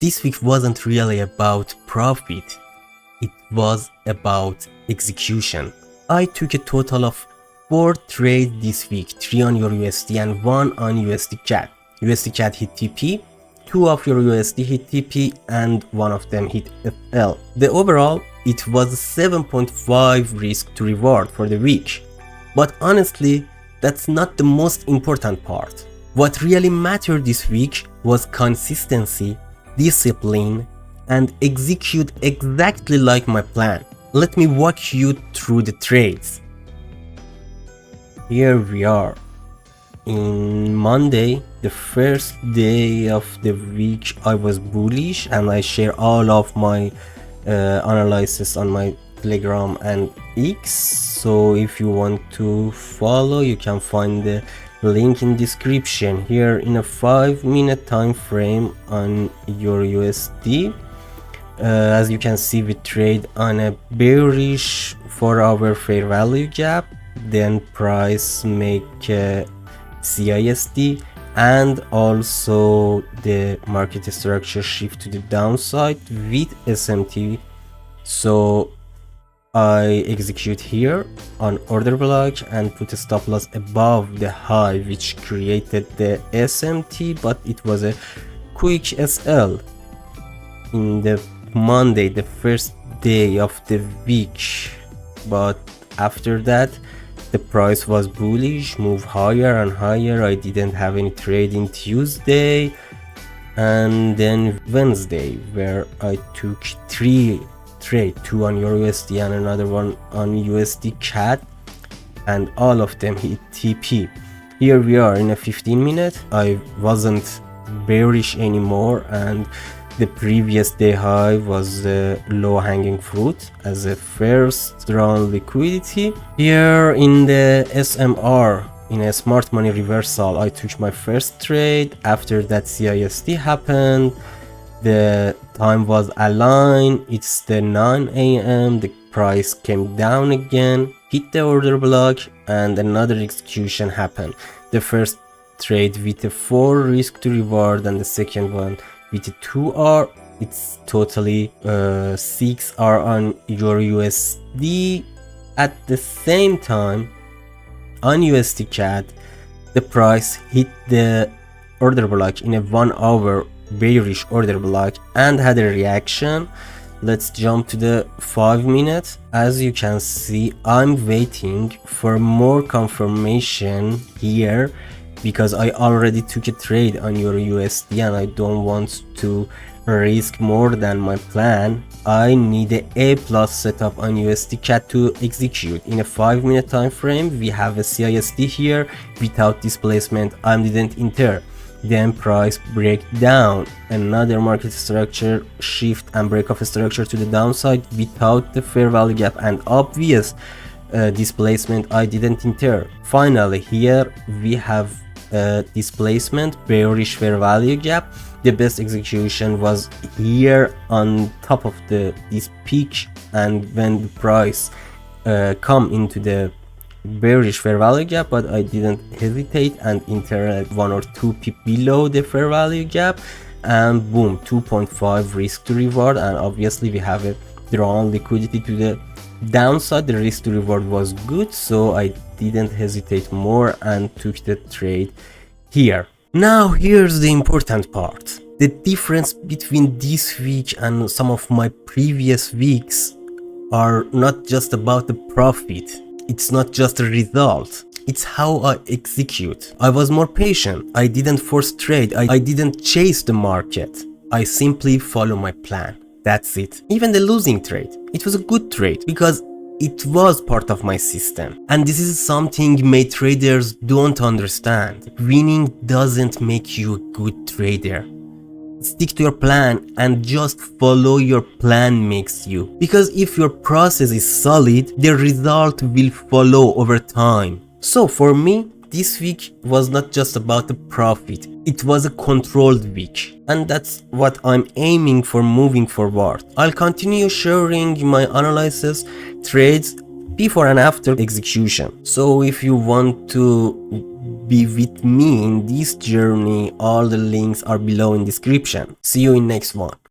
This week wasn't really about profit, it was about execution. I took a total of 4 trades this week, 3 on EURUSD and 1 on USDCAD. USDCAD hit TP, 2 of EURUSD hit TP and 1 of them hit FL. The overall, it was 7.5 risk to reward for the week. But honestly, that's not the most important part. What really mattered this week was consistency, discipline, and execute exactly like my plan. Let me walk you through the trades. Here we are. In Monday, the first day of the week, I was bullish and I share all of my analysis on my Telegram and X. So if you want to follow, you can find the link in description. Here in a 5-minute time frame on EURUSD, as you can see, we trade on a bearish 4-hour fair value gap, then price make CISD, and also the market structure shift to the downside with SMT. So I execute here on order block and put a stop loss above the high, which created the SMT, but it was a quick SL. In the Monday, the first day of the week, but after that the price was bullish, move higher and higher. I didn't have any trade in Tuesday, and then Wednesday, where I took 3 trade, 2 on EURUSD and another one on USDCAD, and all of them hit TP. Here we are in a 15-minute. I wasn't bearish anymore, and the previous day high was the low-hanging fruit as a first round liquidity. Here in the SMR, in a smart money reversal, I took my first trade. After that, CISD happened. The time was aligned. It's the 9 AM. The price came down again, hit the order block, and another execution happened. The first trade with a 4 risk to reward, and the second one with a 2R. It's totally 6R on EURUSD. At the same time, on USDCAD, the price hit the order block in a 1-hour bearish order block and had a reaction. Let's jump to the 5-minute. As you can see, I'm waiting for more confirmation here, because I already took a trade on EURUSD and I don't want to risk more than my plan. I need a A+ setup on USDCAD to execute. In a 5-minute time frame, we have a CISD here without displacement. I didn't enter. Then price break down, another market structure shift and break of a structure to the downside without the fair value gap and obvious displacement. I didn't enter. Finally, here we have displacement, bearish fair value gap. The best execution was here on top of this peak, and when the price come into the bearish fair value gap, but I didn't hesitate and enter at 1 or 2 pip below the fair value gap, and boom, 2.5 risk to reward. And obviously we have a drawn liquidity to the downside. The risk to reward was good, so I didn't hesitate more and took the trade here. Now here's the important part. The difference between this week and some of my previous weeks are not just about the profit. It's not just a result. It's how I execute. I was more patient. I didn't force trade. I didn't chase the market. I simply follow my plan. That's it. Even the losing trade, it was a good trade because it was part of my system. And this is something many traders don't understand. Winning doesn't make you a good trader. Stick to your plan and just follow your plan makes you. Because if your process is solid, the result will follow over time. So for me, this week was not just about the profit. It was a controlled week. And that's what I'm aiming for moving forward. I'll continue sharing my analysis, trades, before and after execution. So if you want to be with me in this journey, all the links are below in description. See you in next one.